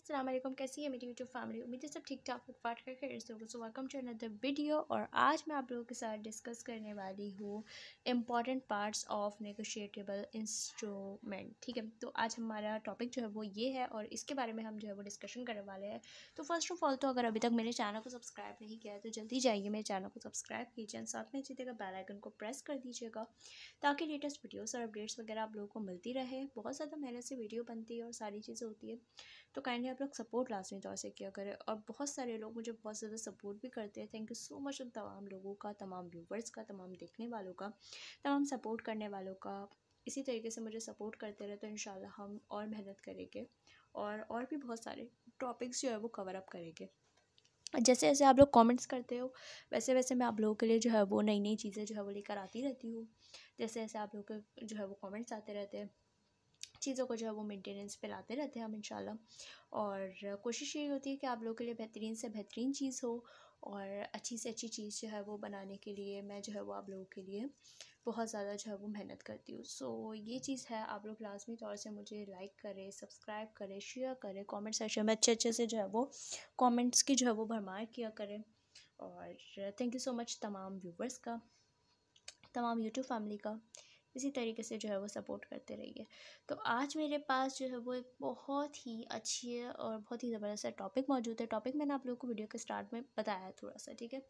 अस्सलाम वालेकुम, कैसी है मेरी यूट्यूब फैमिली। उम्मीद है सब ठीक ठाक फाट कर खैरियत से होगा। So welcome to another video. और आज मैं आप लोगों के साथ डिस्कस करने वाली हूँ important parts of negotiable instrument. ठीक है, तो आज हमारा टॉपिक जो है वो ये है और इसके बारे में हम जो है वो डिस्कशन करने वाले हैं। तो फर्स्ट ऑफ ऑल तो अगर अभी तक मेरे चैनल को सब्सक्राइब नहीं किया है तो जल्दी जाइए मेरे चैनल को सब्सक्राइब कीजिए, साथ में जीतेगा बेल आइकन को प्रेस कर दीजिएगा ताकि लेटेस्ट वीडियोस और अपडेट्स वगैरह आप लोगों को मिलती रहे। बहुत ज़्यादा मेहनत से वीडियो बनती है और सारी चीज़ें होती है, तो काइंडली आप लोग सपोर्ट लाजमी तौर से किया करें। और बहुत सारे लोग मुझे बहुत ज़्यादा सपोर्ट भी करते हैं। थैंक यू सो मच उन तमाम लोगों का, तमाम व्यूवर्स का, तमाम देखने वालों का, तमाम सपोर्ट करने वालों का। इसी तरीके से मुझे सपोर्ट करते रहे तो इंशाल्लाह हम और मेहनत करेंगे और भी बहुत सारे टॉपिक्स जो है वो कवर अप करेंगे। जैसे जैसे आप लोग कमेंट्स करते हो वैसे वैसे मैं आप लोगों के लिए जो है वो नई नई चीज़ें जो है वो लेकर आती रहती हूँ। जैसे जैसे आप लोग के जो है वो कमेंट्स आते रहते हैं, चीज़ों को जो है वो मेंटेनेंस पे लाते रहते हैं हम इंशाल्लाह। और कोशिश यही होती है कि आप लोगों के लिए बेहतरीन से बेहतरीन चीज़ हो और अच्छी से अच्छी चीज़ जो है वो बनाने के लिए मैं जो है वो आप लोगों के लिए बहुत ज़्यादा जो है वो मेहनत करती हूँ। सो ये चीज़ है, आप लोग लाजमी तौर से मुझे लाइक करें, सब्सक्राइब करें, शेयर करें, कमेंट सेक्शन में अच्छे अच्छे से जो है वो कमेंट्स की जो है वो भरमार किया करें। और थैंक यू सो मच तमाम व्यूवर्स का, तमाम यूट्यूब फैमिली का। इसी तरीके से जो है वो सपोर्ट करते रहिए। तो आज मेरे पास जो है वो एक बहुत ही अच्छी और बहुत ही ज़बरदस्त टॉपिक मौजूद है। टॉपिक मैंने आप लोगों को वीडियो के स्टार्ट में बताया है थोड़ा सा, ठीक है।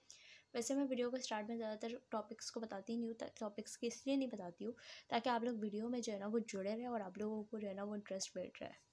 वैसे मैं वीडियो के स्टार्ट में ज़्यादातर टॉपिक्स को बताती नहीं हूँ, टॉपिक्स की इसलिए नहीं बताती हूँ ताकि आप लोग वीडियो में जो है ना वो जुड़े रहे और आप लोगों को जो है ना वो इंटरेस्ट बैठ रहा है।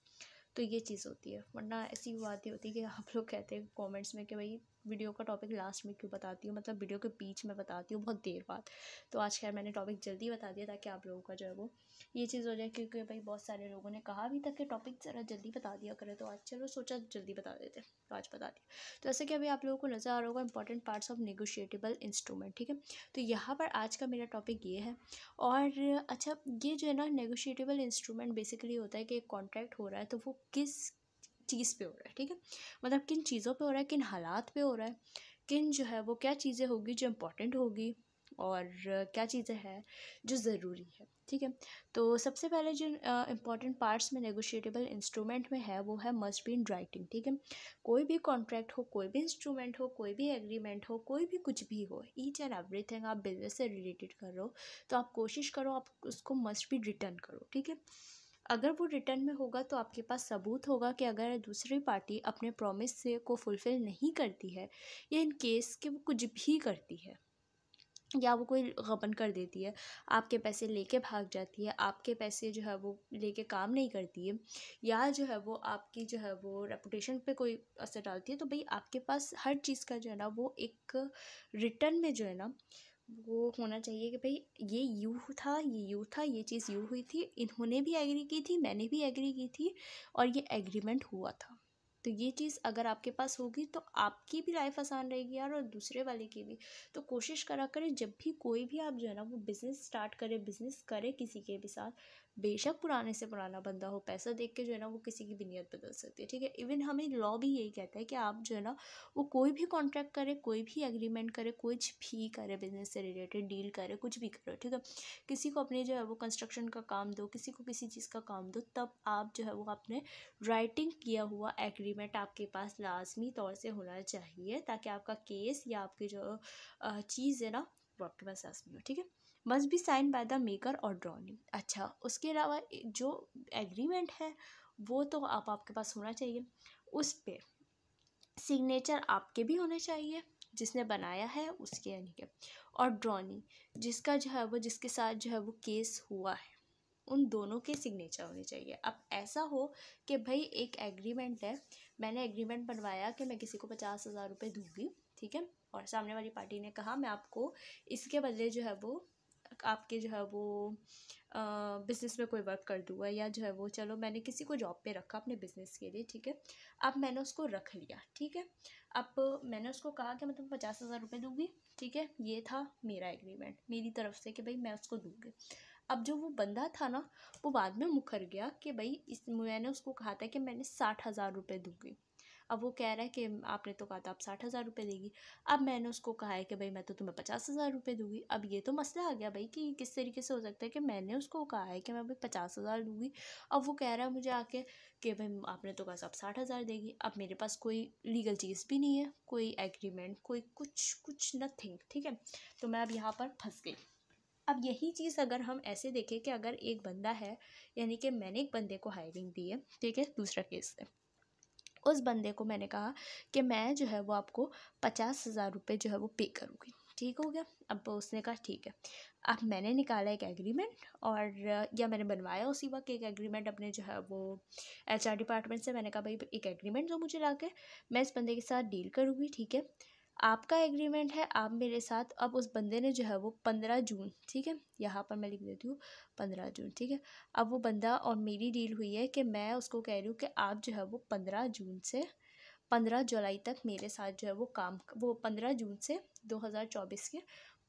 तो ये चीज़ होती है, वरना ऐसी बात ही होती है कि आप लोग कहते हैं कमेंट्स में कि भाई वीडियो का टॉपिक लास्ट में क्यों बताती हूँ, मतलब वीडियो के बीच में बताती हूँ बहुत देर बाद। तो आज खैर मैंने टॉपिक जल्दी बता दिया ताकि आप लोगों का जो है वो ये चीज़ हो जाए, क्योंकि भाई बहुत सारे लोगों ने कहा भी था कि टॉपिक ज़रा जल्दी बता दिया करें, तो आज चलो सोचा जल्दी बता देते, तो आज बता दिया। तो ऐसे कि अभी आप लोगों को नज़र आ रहा होगा important parts of negotiable instrument, ठीक है। तो यहाँ पर आज का मेरा टॉपिक ये है। और अच्छा, ये जो है ना नेगोशिएटेबल इंस्ट्रूमेंट बेसिकली होता है कि एक कॉन्ट्रैक्ट हो रहा है तो वो किस चीज़ पे हो रहा है, ठीक है। मतलब किन चीज़ों पे हो रहा है, किन हालात पे हो रहा है, किन जो है वो क्या चीज़ें होगी जो इम्पोर्टेंट होगी और क्या चीज़ें हैं जो ज़रूरी है, ठीक है। तो सबसे पहले जो इम्पॉर्टेंट पार्ट्स में नेगोशिएटेबल इंस्ट्रूमेंट में है वो है मस्ट बी इन राइटिंग, ठीक है। कोई भी कॉन्ट्रैक्ट हो, कोई भी इंस्ट्रूमेंट हो, कोई भी एग्रीमेंट हो, कोई भी कुछ भी हो, ईच एंड एवरीथिंग आप बिजनेस से रिलेटेड कर रहे हो तो आप कोशिश करो आप उसको मस्ट बी रिटर्न करो, ठीक है। अगर वो रिटर्न में होगा तो आपके पास सबूत होगा कि अगर दूसरी पार्टी अपने प्रॉमिस से को फुलफ़िल नहीं करती है या इन केस कि वो कुछ भी करती है या वो कोई गबन कर देती है, आपके पैसे लेके भाग जाती है, आपके पैसे जो है वो लेके काम नहीं करती है, या जो है वो आपकी जो है वो रेपुटेशन पे कोई असर डालती है, तो भाई आपके पास हर चीज़ का जो है ना वो एक रिटर्न में जो है ना वो होना चाहिए कि भाई ये यूँ था, ये यूँ था, ये चीज़ यूँ हुई थी, इन्होंने भी एग्री की थी, मैंने भी एग्री की थी और ये एग्रीमेंट हुआ था। तो ये चीज़ अगर आपके पास होगी तो आपकी भी लाइफ आसान रहेगी यार और दूसरे वाले की भी। तो कोशिश करा करें जब भी कोई भी आप जो है ना वो बिज़नेस स्टार्ट करें, बिज़नेस करें किसी के भी साथ, बेशक पुराने से पुराना बंदा हो, पैसा देख के जो है ना वो किसी की भी नीयत बदल सकती है, ठीक है। इवन हमें लॉ भी यही कहता है कि आप जो है ना वो कोई भी कॉन्ट्रैक्ट करे, कोई भी एग्रीमेंट करे, कुछ भी करे, बिजनेस से रिलेटेड डील करे, कुछ भी करो, ठीक है। किसी को अपने जो है वो कंस्ट्रक्शन का काम दो, किसी को किसी चीज़ का काम दो, तब आप जो है वो अपने राइटिंग किया हुआ एग्रीमेंट आपके पास लाजमी तौर से होना चाहिए ताकि आपका केस या आपकी जो चीज़ है ना वो आपके पास लाजमी हो, ठीक है। Must be sign by the maker और ड्रॉनी। अच्छा, उसके अलावा जो एग्रीमेंट है वो तो आपके पास होना चाहिए, उस पर सिग्नेचर आपके भी होने चाहिए, जिसने बनाया है उसके यानी कि, और ड्रॉनी जिसका जो है वो जिसके साथ जो है वो केस हुआ है, उन दोनों के सिग्नेचर होने चाहिए। अब ऐसा हो कि भाई एक एग्रीमेंट है, मैंने एग्रीमेंट बनवाया कि मैं किसी को 50,000 रुपये दूँगी, ठीक है, और सामने वाली पार्टी ने कहा मैं आपको इसके बदले जो है वो आपके जो है वो बिज़नेस में कोई वर्क कर दूँगा, या जो है वो चलो मैंने किसी को जॉब पे रखा अपने बिज़नेस के लिए, ठीक है। अब मैंने उसको रख लिया, ठीक है। अब मैंने उसको कहा कि मैं तुमको 50,000 रुपये दूँगी, ठीक है, ये था मेरा एग्रीमेंट मेरी तरफ से कि भाई मैं उसको दूँगी। अब जो वो बंदा था ना वो बाद में मुकर गया कि भाई मैंने उसको कहा था कि मैंने 60,000 रुपये दूँगी। अब वो कह रहा है कि आपने तो कहा था आप 60,000 रुपये देगी। अब मैंने उसको कहा है कि भाई मैं तो तुम्हें 50,000 रुपये दूँगी। अब ये तो मसला आ गया भाई कि किस तरीके से हो सकता है कि मैंने उसको कहा है कि मैं भाई 50,000 दूँगी, अब वो कह रहा है मुझे आके कि भाई आपने तो कहा आप 60,000 देगी। अब मेरे पास कोई लीगल चीज़ भी नहीं है, कोई एग्रीमेंट, कोई कुछ नथिंग, ठीक है। तो मैं अब यहाँ पर फंस गई। अब यही चीज़ अगर हम ऐसे देखें कि अगर एक बंदा है, यानी कि मैंने एक बंदे को हायरिंग दी है, ठीक है, दूसरा केस है, उस बंदे को मैंने कहा कि मैं जो है वो आपको 50,000 रुपये जो है वो पे करूँगी, ठीक हो गया। अब उसने कहा ठीक है। अब मैंने निकाला एक एग्रीमेंट, और या मैंने बनवाया उसी वक्त एक एग्रीमेंट अपने जो है वो HR डिपार्टमेंट से। मैंने कहा भाई एक एग्रीमेंट जो मुझे ला के मैं इस बंदे के साथ डील करूँगी, ठीक है, आपका एग्रीमेंट है, आप मेरे साथ। अब उस बंदे ने जो है वो 15 जून, ठीक है, यहाँ पर मैं लिख देती हूँ 15 जून, ठीक है। अब वो बंदा और मेरी डील हुई है कि मैं उसको कह रही हूँ कि आप जो है वो 15 जून से 15 जुलाई तक मेरे साथ जो है वो 15 जून से 2024 के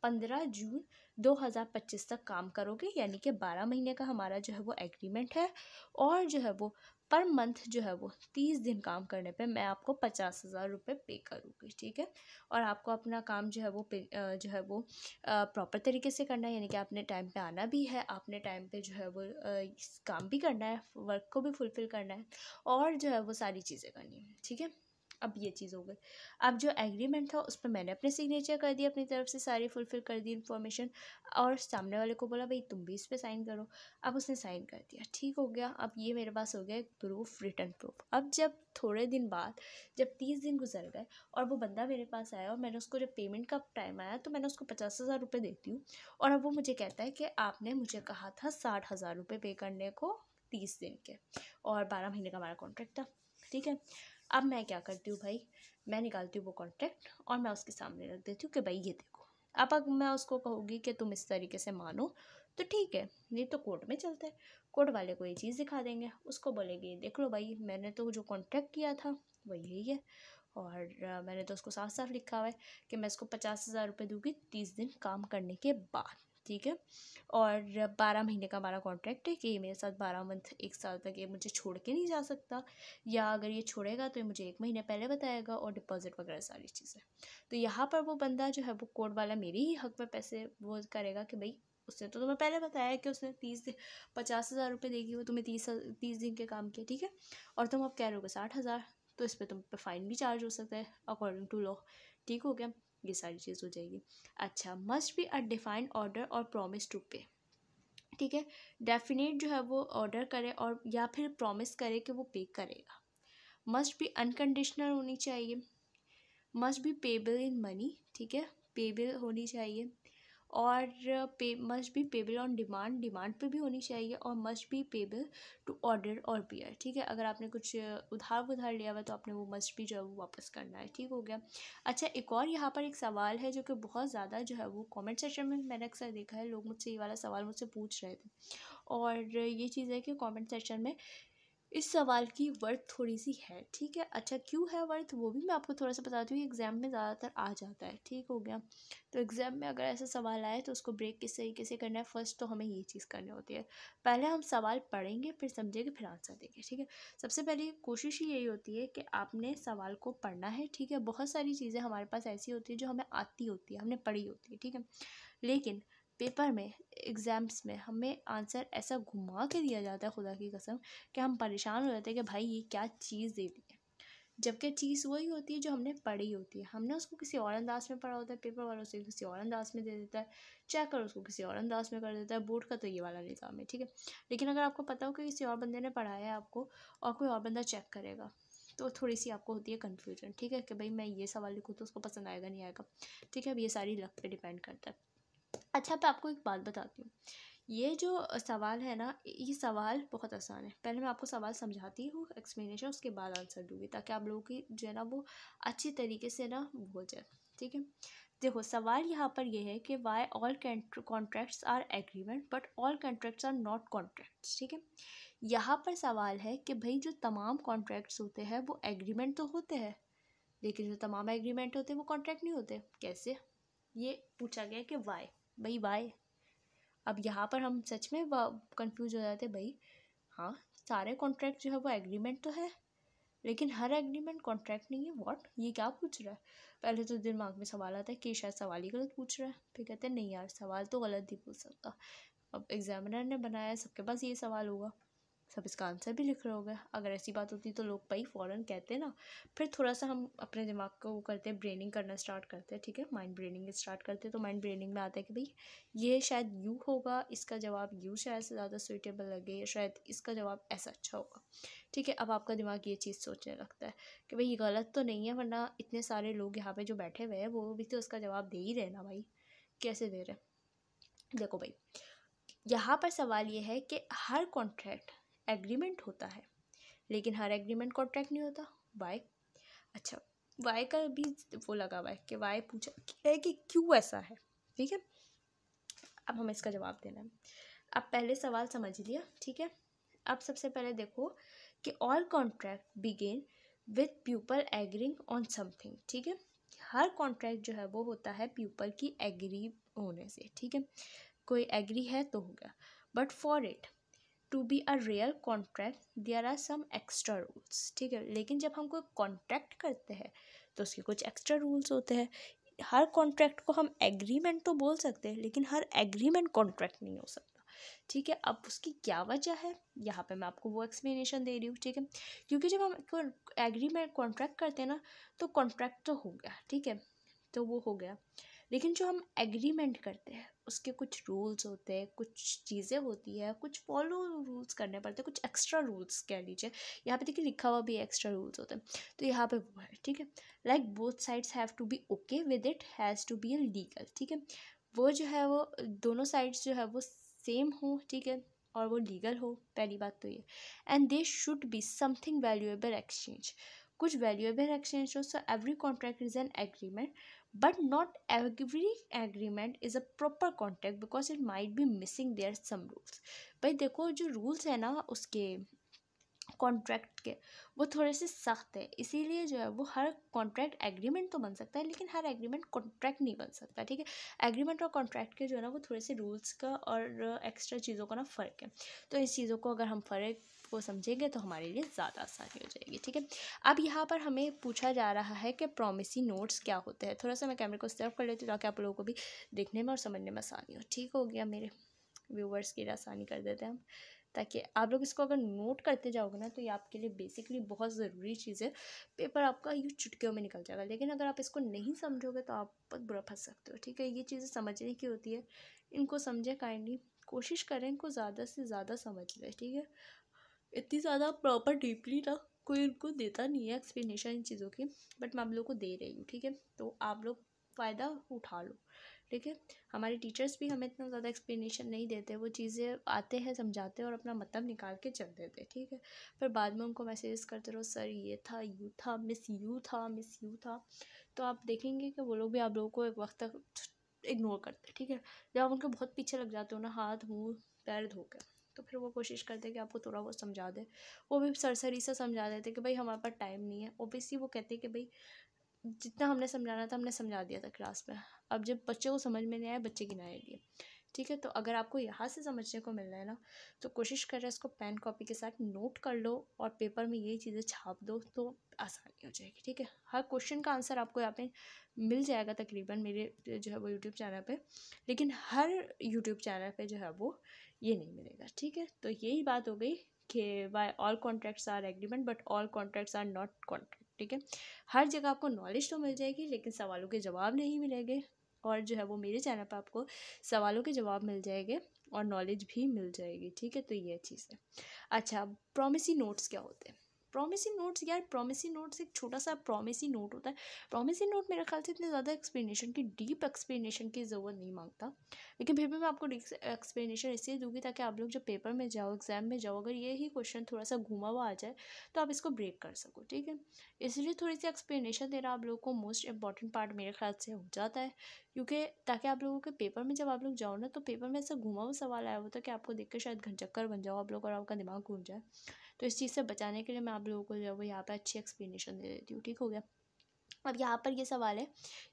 15 जून 2025 तक काम करोगे, यानी कि 12 महीने का हमारा जो है वो एग्रीमेंट है। और जो है वो पर मंथ जो है वो 30 दिन काम करने पे मैं आपको 50,000 रुपये पे करूँगी, ठीक है। और आपको अपना काम जो है वो जो है वो प्रॉपर तरीके से करना है, यानी कि आपने टाइम पे आना भी है, आपने टाइम पे जो है वो काम भी करना है, वर्क को भी फुलफ़िल करना है, और जो है वो सारी चीज़ें करनी है, ठीक है। अब ये चीज़ हो गई। अब जो एग्रीमेंट था उस पर मैंने अपने सिग्नेचर कर दिया, अपनी तरफ से सारी फुलफ़िल कर दी इन्फॉर्मेशन, और सामने वाले को बोला भाई तुम भी इस पर साइन करो। अब उसने साइन कर दिया, ठीक हो गया। अब ये मेरे पास हो गया एक प्रूफ, रिटर्न प्रूफ। अब जब थोड़े दिन बाद, जब 30 दिन गुजर गए और वो बंदा मेरे पास आया, और मैंने उसको जब पेमेंट का टाइम आया तो मैंने उसको 50,000 रुपये देती हूँ, और अब वो मुझे कहता है कि आपने मुझे कहा था 60,000 रुपये पे करने को 30 दिन के, और 12 महीने का हमारा कॉन्ट्रैक्ट था, ठीक है। अब मैं क्या करती हूँ भाई, मैं निकालती हूँ वो कॉन्ट्रैक्ट और मैं उसके सामने रख देती हूँ कि भाई ये देखो। अब अगर मैं उसको कहूँगी कि तुम इस तरीके से मानो तो ठीक है, नहीं तो कोर्ट में चलते हैं, कोर्ट वाले को ये चीज़ दिखा देंगे, उसको बोलेंगे देख लो भाई मैंने तो जो कॉन्ट्रैक्ट किया था वो यही है, और मैंने तो उसको साफ साफ लिखा हुआ है कि मैं इसको 50,000 रुपये दूँगी 30 दिन काम करने के बाद, ठीक है। और 12 महीने का हमारा कॉन्ट्रैक्ट है कि ये मेरे साथ 12 मंथ 1 साल तक ये मुझे छोड़ के नहीं जा सकता, या अगर ये छोड़ेगा तो ये मुझे 1 महीने पहले बताएगा, और डिपॉजिट वगैरह सारी चीज़ें। तो यहाँ पर वो बंदा जो है वो कोर्ट वाला मेरे ही हक में पैसे वो करेगा कि भाई उसने तो तुम्हें पहले बताया कि उसने 50,000 रुपये देगी वो तुम्हें 30 दिन के काम के, ठीक है, और तुम अब कह रहे हो 60,000, तो इस पर तुम पे फाइन भी चार्ज हो सकता है अकॉर्डिंग टू लॉ, ठीक हो गया, ये सारी चीज़ हो जाएगी। अच्छा, must be a defined order और प्रॉमिस टू पे, ठीक है, डेफिनेट जो है वो ऑर्डर करे और या फिर प्रॉमिस करे कि वो पे करेगा। मस्ट बी अनकंडीशनल होनी चाहिए, must be payable in money, ठीक है, पेबल होनी चाहिए, और must be payable on demand, demand पे भी होनी चाहिए, और must be payable to order और बियर, ठीक है। अगर आपने कुछ उधार लिया हुआ तो आपने वो मस्ट बी जो है वो वापस करना है, ठीक हो गया। अच्छा, एक और यहाँ पर एक सवाल है जो कि बहुत ज़्यादा जो है वो कमेंट सेक्शन में मैंने अक्सर देखा है, लोग मुझसे ये वाला सवाल मुझसे पूछ रहे थे, और ये चीज़ है कि कमेंट सेक्शन में इस सवाल की वर्थ थोड़ी सी है, ठीक है। अच्छा, क्यों है वर्थ वो भी मैं आपको थोड़ा सा बताती हूँ, एग्ज़ाम में ज़्यादातर आ जाता है, ठीक हो गया। तो एग्ज़ाम में अगर ऐसा सवाल आए तो उसको ब्रेक किस तरीके से करना है, फर्स्ट तो हमें ये चीज़ करनी होती है, पहले हम सवाल पढ़ेंगे फिर समझेंगे फिर आंसर देंगे, ठीक है। सबसे पहले कोशिश ही यही होती है कि आपने सवाल को पढ़ना है, ठीक है। बहुत सारी चीज़ें हमारे पास ऐसी होती है जो हमें आती होती है, हमने पढ़ी होती है, ठीक है, लेकिन पेपर में, एग्ज़ाम्स में हमें आंसर ऐसा घुमा के दिया जाता है खुदा की कसम कि हम परेशान हो जाते हैं कि भाई ये क्या चीज़ दे दी है, जबकि चीज़ वही होती है जो हमने पढ़ी होती है, हमने उसको किसी और अंदाज में पढ़ा होता है, पेपर वालों से किसी और अंदाज में दे देता है, चेकर उसको किसी और अंदाज में कर देता है, बोर्ड का तो ये वाला निज़ाम है, ठीक है। लेकिन अगर आपको पता हो कि किसी और बंदे ने पढ़ाया है आपको और कोई और बंदा चेक करेगा, तो थोड़ी सी आपको होती है कन्फ्यूजन, ठीक है, कि भाई मैं ये सवाल लिखूँ तो उसको पसंद आएगा नहीं आएगा, ठीक है। अब ये सारी लक पे डिपेंड करता है। अच्छा, मैं आपको एक बात बताती हूँ, ये जो सवाल है ना, ये सवाल बहुत आसान है। पहले मैं आपको सवाल समझाती हूँ, एक्सप्लेनेशन, उसके बाद आंसर दूँगी, ताकि आप लोगों की जो है ना वो अच्छी तरीके से ना वो हो जाए, ठीक है। देखो, सवाल यहाँ पर ये है कि why all contracts are agreement but all contracts are not contracts, ठीक है। यहाँ पर सवाल है कि भाई जो तमाम कॉन्ट्रैक्ट्स होते हैं वो एग्रीमेंट तो होते हैं, लेकिन जो तमाम एग्रीमेंट होते हैं वो कॉन्ट्रैक्ट नहीं होते, कैसे, ये पूछा गया कि वाई, भाई वाई। अब यहाँ पर हम सच में कंफ्यूज हो जाते भाई, हाँ सारे कॉन्ट्रैक्ट जो है वो एग्रीमेंट तो है, लेकिन हर एग्रीमेंट कॉन्ट्रैक्ट नहीं है। व्हाट, ये क्या पूछ रहा है? पहले तो दिमाग में सवाल आता है कि शायद सवाल ही गलत पूछ रहा है, फिर कहते हैं नहीं यार सवाल तो गलत ही पूछ सकता। अब एग्जामिनर ने बनाया है, सबके पास ये सवाल होगा, सब इसका आंसर भी लिख रहे होगा। अगर ऐसी बात होती तो लोग भाई फ़ौरन कहते ना। फिर थोड़ा सा हम अपने दिमाग को वो करते हैं, ब्रेनिंग करना स्टार्ट करते हैं, ठीक है, माइंड ब्रेनिंग स्टार्ट करते हैं। तो माइंड ब्रेनिंग में आता है कि भाई ये शायद यू होगा, इसका जवाब यू शायद से ज़्यादा सूटेबल लगे, या शायद इसका जवाब ऐसा अच्छा होगा, ठीक है। अब आपका दिमाग ये चीज़ सोचने लगता है कि भाई ये गलत तो नहीं है, वरना इतने सारे लोग यहाँ पे जो बैठे हुए हैं वो भी तो उसका जवाब दे ही रहे ना भाई, कैसे दे रहे? देखो भाई, यहाँ पर सवाल ये है कि हर कॉन्ट्रैक्ट एग्रीमेंट होता है, लेकिन हर एग्रीमेंट कॉन्ट्रैक्ट नहीं होता। वाई? अच्छा, वाई का भी वो लगा हुआ है कि वाई पूछा है कि क्यों ऐसा है, ठीक है। अब हमें इसका जवाब देना है। अब पहले सवाल समझ लिया, ठीक है। अब सबसे पहले देखो कि all contract begin with people agreeing on something, ठीक है। हर कॉन्ट्रैक्ट जो है वो होता है पीपल की एग्री होने से, ठीक है। कोई एग्री है तो हो गया। But for it to be a real contract there are some extra rules, ठीक है। लेकिन जब हम कोई कॉन्ट्रैक्ट करते हैं तो उसके कुछ एक्स्ट्रा रूल्स होते हैं। हर कॉन्ट्रैक्ट को हम एग्रीमेंट तो बोल सकते हैं, लेकिन हर एग्रीमेंट कॉन्ट्रैक्ट नहीं हो सकता, ठीक है। अब उसकी क्या वजह है, यहाँ पे मैं आपको वो एक्सप्लेनेशन दे रही हूँ, ठीक है। क्योंकि जब हम एग्रीमेंट कॉन्ट्रैक्ट करते हैं ना, तो कॉन्ट्रैक्ट तो हो गया, ठीक है, तो वो हो गया। लेकिन जो हम एग्रीमेंट करते हैं उसके कुछ रूल्स होते हैं, कुछ चीज़ें होती है, कुछ फॉलो रूल्स करने पड़ते हैं, कुछ एक्स्ट्रा रूल्स कह लीजिए। यहाँ पे देखिए लिखा हुआ भी एक्स्ट्रा रूल्स होते हैं, तो यहाँ पे वो है, ठीक है। Like both sides have to be okay with it has to be legal, ठीक है। वो जो है वो दोनों साइड्स जो है वो सेम हो, ठीक है, और वो लीगल हो, पहली बात तो ये। And they should be something valuable exchange, कुछ वैल्यूएबल एक्सचेंज हो। So every contract is an agreement, but not every agreement is a proper contract because it might be missing there some rules। भाई देखो जो rules है ना उसके contract के, वो थोड़े से सख्त है, इसीलिए जो है वो हर कॉन्ट्रैक्ट एग्रीमेंट तो बन सकता है, लेकिन हर एग्रीमेंट कॉन्ट्रैक्ट नहीं बन सकता, ठीक है। एग्रीमेंट और कॉन्ट्रैक्ट के जो है ना वो थोड़े से रूल्स का और एक्स्ट्रा चीज़ों का ना फ़र्क है। तो इस चीज़ों को अगर हम फ़र्क को समझेंगे तो हमारे लिए ज़्यादा आसानी हो जाएगी, ठीक है। अब यहाँ पर हमें पूछा जा रहा है कि प्रॉमिसी नोट्स क्या होते हैं। थोड़ा सा मैं कैमरे को सेट कर लेती हूँ ताकि आप लोगों को भी देखने में और समझने में आसानी हो। ठीक हो गया, मेरे व्यूवर्स के लिए आसानी कर देते हैं हम, ताकि आप लोग इसको अगर नोट करते जाओगे ना तो ये आपके लिए बेसिकली बहुत ज़रूरी चीज़ है। पेपर आपका यूँ चुटकियों में निकल जाएगा, लेकिन अगर आप इसको नहीं समझोगे तो आप बहुत बुरा फंस सकते हो, ठीक है। ये चीज़ें समझने की होती है, इनको समझें काइंडली, कोशिश करें इनको ज़्यादा से ज़्यादा समझ लें, ठीक है। इतनी ज़्यादा प्रॉपर डीपली ना कोई इनको देता नहीं है एक्सप्लेनेशन इन चीज़ों की, बट मैं आप लोग को दे रही हूँ, ठीक है। तो आप लोग फ़ायदा उठा लो, ठीक है। हमारे टीचर्स भी हमें इतना ज़्यादा एक्सप्लेनेशन नहीं देते, वो चीज़ें आते हैं समझाते हैं और अपना मतलब निकाल के चल देते हैं, ठीक है। फिर बाद में उनको मैसेज करते रहो सर ये था, यू था, मिस यू था, मिस यू था, तो आप देखेंगे कि वो लोग भी आप लोगों को एक वक्त तक इग्नोर करते हैं, ठीक है। जब आप उनके बहुत पीछे लग जाते हो ना, हाथ मुँह पैर धो के, तो फिर वो कोशिश करते हैं कि आपको थोड़ा बहुत समझा दे। वो भी सरसरी से समझा देते कि भाई हमारे पास टाइम नहीं है। ओबियसली वो कहते हैं कि भाई जितना हमने समझाना था हमने समझा दिया था क्लास में, अब जब बच्चे को समझ में नहीं आया बच्चे गिनाए लिए, ठीक है। तो अगर आपको यहाँ से समझने को मिल रहा है ना, तो कोशिश कर रहे इसको पेन कॉपी के साथ नोट कर लो और पेपर में ये चीज़ें छाप दो तो आसानी हो जाएगी, ठीक है। हर क्वेश्चन का आंसर आपको यहाँ पे मिल जाएगा तकरीबन मेरे जो है वो यूट्यूब चैनल पे, लेकिन हर यूट्यूब चैनल पे जो है वो ये नहीं मिलेगा, ठीक है। तो यही बात हो गई कि why all contracts are agreement but all contracts are not contract, ठीक है। हर जगह आपको नॉलेज तो मिल जाएगी लेकिन सवालों के जवाब नहीं मिलेंगे, और जो है वो मेरे चैनल पर आपको सवालों के जवाब मिल जाएंगे और नॉलेज भी मिल जाएगी, ठीक है। तो ये चीज़ है। अच्छा, प्रॉमिसी नोट्स क्या होते हैं? प्रॉमिसी नोट्स, यार प्रॉमिसी नोट्स एक छोटा सा प्रॉमिसी नोट होता है। प्रॉमिसी नोट मेरे ख्याल से इतने ज़्यादा एक्सप्लेनेशन की, डीप एक्सप्लेनेशन की ज़रूरत नहीं मांगता, लेकिन फिर भी मैं आपको एक्सप्लेनेशन इसलिए दूंगी ताकि आप लोग जब पेपर में जाओ, एग्जाम में जाओ, अगर ये ही क्वेश्चन थोड़ा सा घुमा हुआ आ जाए तो आप इसको ब्रेक कर सको, ठीक है। इसलिए थोड़ी सी एक्सप्लेनेशन देना आप लोगों को मोस्ट इंपॉर्टेंट पार्ट मेरे ख्याल से हो जाता है, क्योंकि ताकि आप लोगों के पेपर में जब आप लोग जाओ ना तो पेपर में ऐसा घुमा हुआ सवाल आया होता है कि आपको देख के शायद घनचक्कर बन जाओ आप लोग और आपका दिमाग घूम जाए। तो इस चीज़ से बचाने के लिए मैं आप लोगों को जो है वो यहाँ पे अच्छी एक्सप्लेनेशन दे देती हूँ, ठीक हो गया। अब यहाँ पर ये सवाल है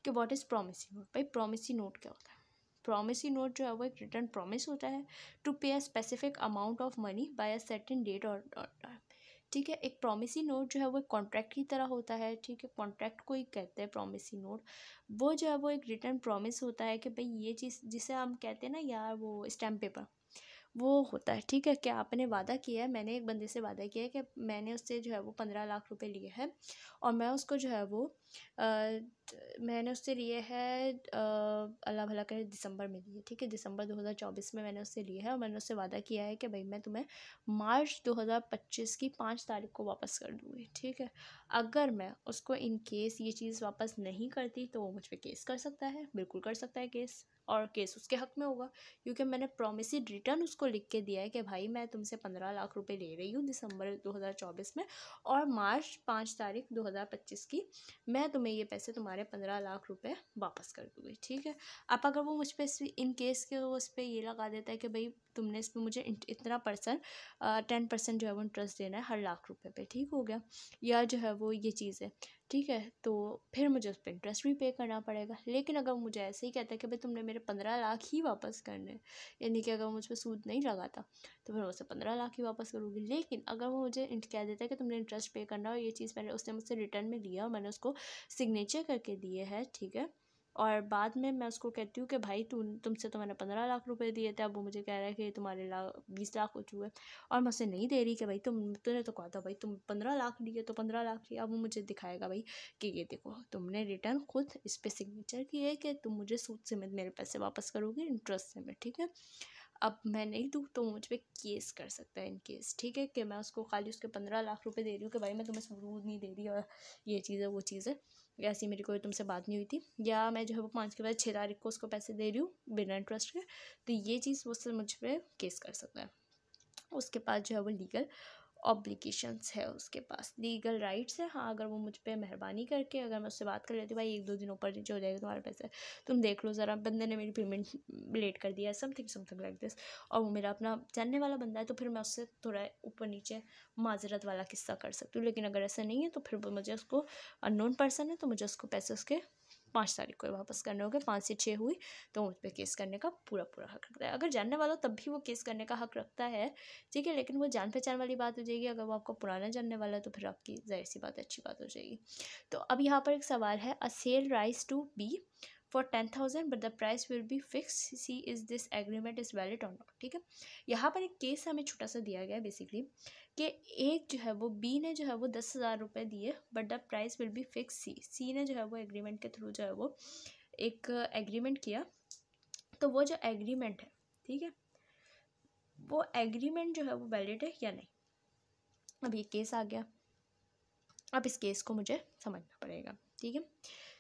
कि व्हाट इज़ प्रॉमिसी नोट। भाई प्रॉमिसी नोट क्या होता है? प्रॉमिसी नोट जो है वो एक रिटर्न प्रॉमिस होता है to pay a specific amount of money by a certain date और ठीक है। एक प्रॉमिसी नोट जो है वो एक कॉन्ट्रैक्ट की तरह होता है, ठीक है। कॉन्ट्रैक्ट को ही कहते हैं प्रॉमिसी नोट। वो जो है वो एक रिटर्न प्रॉमिस होता है कि भाई ये चीज़, जिसे हम कहते हैं ना यार वो स्टैम्प पेपर, वो होता है, ठीक है। क्या आपने वादा किया है, मैंने एक बंदे से वादा किया है कि मैंने उससे जो है वो 15 लाख रुपए लिए हैं, और मैं उसको जो है वो मैंने उससे लिए हैं अल्लाह भला करे दिसंबर में लिए, ठीक है। दिसंबर 2024 में मैंने उससे लिए है, और मैंने उससे वादा किया है कि भाई मैं तुम्हें मार्च 2025 की 5 तारीख को वापस कर दूँगी, ठीक है। अगर मैं उसको इन केस ये चीज़ वापस नहीं करती तो वो मुझ पर केस कर सकता है, बिल्कुल कर सकता है केस, और केस उसके हक़ में होगा, क्योंकि मैंने प्रॉमिसड रिटर्न उसको लिख के दिया है कि भाई मैं तुमसे 15 लाख रुपए ले रही हूँ दिसंबर 2024 में, और मार्च 5 तारीख 2025 की मैं तुम्हें ये पैसे तुम्हारे 15 लाख रुपए वापस कर दूँगी, ठीक है। अब अगर वो मुझ पर इन केस के वो उस पर ये लगा देता है कि भाई तुमने इस पर मुझे इतना 10% जो है वो इंटरेस्ट देना है हर लाख रुपए पे, ठीक हो गया, या जो है वो ये चीज़ है, ठीक है। तो फिर मुझे उस पर इंटरेस्ट भी पे करना पड़ेगा। लेकिन अगर मुझे ऐसे ही कहता है कि भाई तुमने मेरे 15 लाख ही वापस करने, यानी कि अगर मुझ पर सूद नहीं लगाता तो फिर उससे 15 लाख ही वापस करूँगी। लेकिन अगर वो मुझे कह देता है कि तुमने इंटरेस्ट पे करना, और ये चीज़ मैंने उसने मुझसे रिटर्न में लिया और मैंने उसको सिग्नेचर करके दिए है, ठीक है, और बाद में मैं उसको कहती हूँ कि भाई तुमसे तो मैंने 15 लाख रुपए दिए थे, अब वो मुझे कह रहा है कि तुम्हारे 20 लाख हो चुके, और मैं उससे नहीं दे रही कि भाई तुमने तो कहा था भाई तुम 15 लाख लिए तो 15 लाख लिए। अब वो मुझे दिखाएगा भाई कि ये देखो तुमने रिटर्न खुद इस पर सिग्नेचर की है कि तुम मुझे सूद समेत मेरे पैसे वापस करोगे इंटरेस्ट समेत, ठीक है। अब मैं नहीं दूँ तो मुझ पर केस कर सकता है इन केस, ठीक है, कि मैं उसको खाली उसके 15 लाख रुपए दे रही हूँ कि भाई मैं तुम्हें सूद नहीं दे रही, और ये चीज़ है वो चीज़ है, या ऐसी मेरी कोई तुमसे बात नहीं हुई थी, या मैं जो है वो 5 के बाद 6 तारीख को उसको पैसे दे रही हूँ बिना इंटरेस्ट के, तो ये चीज़ वो मुझ पर केस कर सकता है। उसके पास जो है वो लीगल ऑब्लिगेशंस है, उसके पास लीगल राइट्स है। हाँ, अगर वो मुझ पे मेहरबानी करके, अगर मैं उससे बात कर लेती हूँ भाई 1-2 दिन ऊपर नीचे हो जाएगा तुम्हारे पैसे, तुम देख लो ज़रा, बंदे ने मेरी पेमेंट लेट कर दिया है, समथिंग लाइक दिस, और वो मेरा अपना जानने वाला बंदा है, तो फिर मैं उससे थोड़ा ऊपर नीचे माजरत वाला किस्सा कर सकती हूँ। लेकिन अगर ऐसा नहीं है तो फिर मुझे उसको, अननोन पर्सन है तो मुझे उसको पैसे उसके 5 तारीख को वापस करने होंगे, 5 से 6 हुई तो मुझ पर केस करने का पूरा हक रखता है। अगर जानने वाला तब भी वो केस करने का हक रखता है, ठीक है, लेकिन वो जान पहचान वाली बात हो जाएगी। अगर वो आपको पुराना जानने वाला है तो फिर आपकी जाहिर सी बात अच्छी बात हो जाएगी। तो अब यहाँ पर एक सवाल है, a sale rise to be for 10,000 but the price will be fix, C is this agreement is valid और नॉट, ठीक है। यहाँ पर एक केस हमें छोटा सा दिया गया है बेसिकली, कि एक जो है वो बी ने जो है वो 10,000 रुपये दिए but the price will be fix, C ने जो है वो एग्रीमेंट के थ्रू जो है वो एक एग्रीमेंट किया, तो वो जो एग्रीमेंट है, ठीक है, वो एग्रीमेंट जो है वो वैलिड है या नहीं। अब ये केस आ गया, अब इस केस को मुझे समझना पड़ेगा, ठीक है।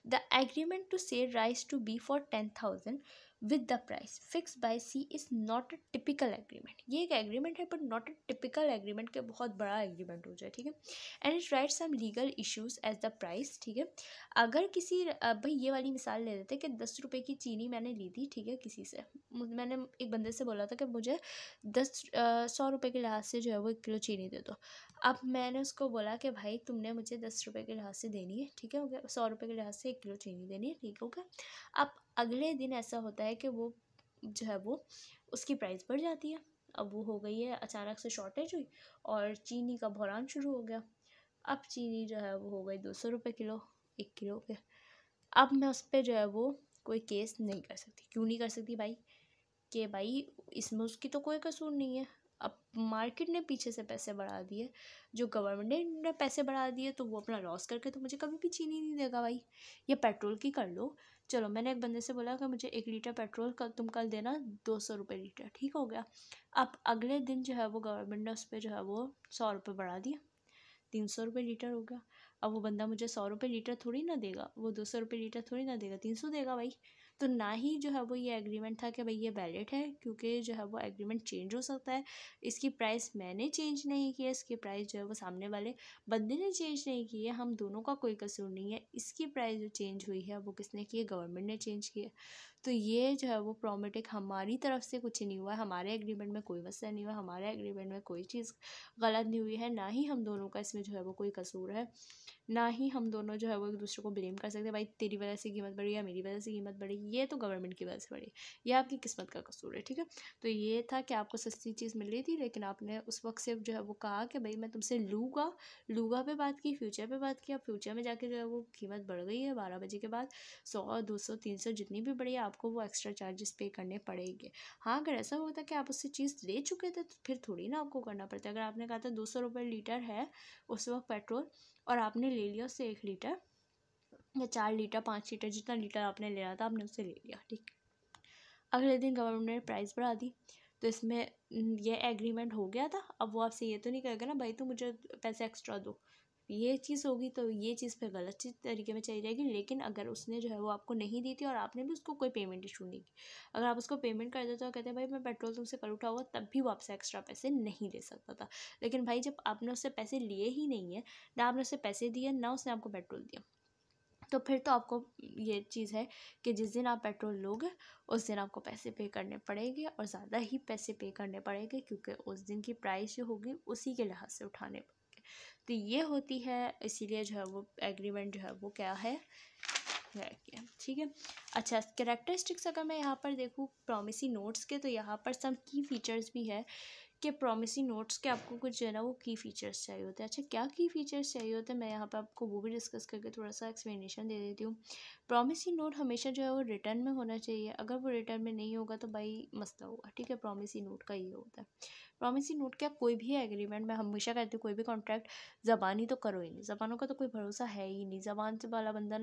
The agreement to sell rice to be for 10,000 with the price fix by C is not a typical agreement. ये एक एग्रीमेंट है but not a typical agreement के बहुत बड़ा एग्रीमेंट हो जाए, ठीक है। And it right some legal issues as the price, ठीक है। अगर किसी भाई ये वाली मिसाल ले लेते कि 10 रुपये की चीनी मैंने ली थी, ठीक है, किसी से, मैंने एक बंदे से बोला था कि मुझे 100 रुपये के लिहाज से जो है वो 1 किलो चीनी दे दो। अब मैंने उसको बोला कि भाई तुमने मुझे 10 रुपये के लिहाज से देनी है, ठीक है, हो गया, 100 रुपये के लिहाज से 1 किलो चीनी देनी है, ठीक हो गया। अब अगले दिन ऐसा होता है कि वो जो है वो उसकी प्राइस बढ़ जाती है। अब वो हो गई है, अचानक से शॉर्टेज हुई और चीनी का बहरान शुरू हो गया। अब चीनी जो है वो हो गई 200 रुपये किलो, 1 किलो के। अब मैं उस पर जो है वो कोई केस नहीं कर सकती। क्यों नहीं कर सकती भाई? कि भाई इसमें उसकी तो कोई कसूर नहीं है। अब मार्केट ने पीछे से पैसे बढ़ा दिए, जो गवर्नमेंट ने पैसे बढ़ा दिए, तो वो अपना लॉस करके तो मुझे कभी भी चीनी नहीं देगा भाई। ये पेट्रोल की कर लो, चलो मैंने एक बंदे से बोला कि मुझे 1 लीटर पेट्रोल तुम कल देना 200 रुपये लीटर, ठीक हो गया। अब अगले दिन जो है वो गवर्नमेंट ने उस पर जो है वो 100 रुपये बढ़ा दिया, 300 रुपये लीटर हो गया। अब वो बंदा मुझे 100 रुपये लीटर थोड़ी ना देगा, वो 200 रुपये लीटर थोड़ी ना देगा, 300 देगा भाई। तो ना ही जो है वो ये एग्रीमेंट था कि भाई ये वैलिड है, क्योंकि जो है वो एग्रीमेंट चेंज हो सकता है। इसकी प्राइस मैंने चेंज नहीं की है, इसकी प्राइस जो है वो सामने वाले बंदे ने चेंज नहीं की है, हम दोनों का कोई कसूर नहीं है। इसकी प्राइस जो चेंज हुई है वो किसने की है? गवर्नमेंट ने चेंज की है। तो ये जो है वो प्रॉब्लमेटिक हमारी तरफ से कुछ नहीं हुआ है, हमारे एग्रीमेंट में कोई मसला नहीं हुआ, हमारे एग्रीमेंट में कोई चीज़ गलत नहीं हुई है, ना ही हम दोनों का इसमें जो है वो कोई कसूर है, ना ही हम दोनों जो है वो एक दूसरे को ब्लेम कर सकते हैं भाई तेरी वजह से कीमत बढ़ी या मेरी वजह से कीमत बढ़ी। ये तो गवर्नमेंट की वजह से बढ़ी, ये आपकी किस्मत का कसूर है, ठीक है। तो ये था कि आपको सस्ती चीज़ मिल रही थी, लेकिन आपने उस वक्त सिर्फ जो है वो कहा कि भाई मैं तुमसे लूँगा पे बात की, फ्यूचर पे बात की। अब फ्यूचर में जाके जो है वो कीमत बढ़ गई है, 12 बजे के बाद 100 200 300 जितनी भी बढ़ी है, आपको वो एक्स्ट्रा चार्जेस पे करने पड़ेंगे। हाँ, अगर ऐसा होता कि आप उससे चीज़ ले चुके थे तो फिर थोड़ी ना आपको करना पड़ता। अगर आपने कहा था 200 रुपये लीटर है उस वक्त पेट्रोल, और आपने ले लिया उससे 1 लीटर या 4 लीटर 5 लीटर, जितना लीटर आपने लेना था आपने उससे ले लिया, ठीक। अगले दिन गवर्नमेंट ने प्राइस बढ़ा दी, तो इसमें ये एग्रीमेंट हो गया था। अब वो आपसे ये तो नहीं कहेगा ना भाई तू मुझे पैसे एक्स्ट्रा दो, ये चीज़ होगी तो ये चीज़ फिर गलत चीज़ तरीके में चली जाएगी। लेकिन अगर उसने जो है वो आपको नहीं दी थी और आपने भी उसको कोई पेमेंट इशू नहीं की, अगर आप उसको पेमेंट कर देते हो, कहते हैं भाई मैं पेट्रोल तुमसे कल उठा हुआ, तब भी वो आपसे एक्स्ट्रा पैसे नहीं ले सकता था। लेकिन भाई जब आपने उससे पैसे लिए ही नहीं है, ना आपने उससे पैसे दिए ना उसने आपको पेट्रोल दिया, तो फिर तो आपको ये चीज़ है कि जिस दिन आप पेट्रोल लोगे उस दिन आपको पैसे पे करने पड़ेंगे, और ज़्यादा ही पैसे पे करने पड़ेंगे, क्योंकि उस दिन की प्राइस जो होगी उसी के लिहाज से उठाने पड़ेंगे। तो ये होती है, इसीलिए जो है वो एग्रीमेंट जो है वो क्या है क्या, ठीक है। अच्छा, कैरेक्टरिस्टिक्स अगर मैं यहाँ पर देखूँ प्रॉमिसी नोट्स के, तो यहाँ पर सम की फीचर्स भी है कि प्रॉमिसी नोट्स के आपको कुछ जो है ना वो की फ़ीचर्स चाहिए होते हैं। अच्छा, क्या की फ़ीचर्स चाहिए होते हैं, मैं यहाँ पे आपको वो भी डिस्कस करके थोड़ा सा एक्सप्लेनेशन दे देती हूँ। प्रॉमिसी नोट हमेशा जो है वो रिटर्न में होना चाहिए, अगर वो रिटर्न में नहीं होगा तो भाई मसला होगा, ठीक है। प्रॉमिसी नोट का ये होता है। प्रॉमिसी नोट क्या, कोई भी एग्रीमेंट में हमेशा कहती हूँ कोई भी कॉन्ट्रैक्ट ज़बानी तो करो ही नहीं, ज़बानों का तो कोई भरोसा है ही नहीं, ज़बान से वाला बंदा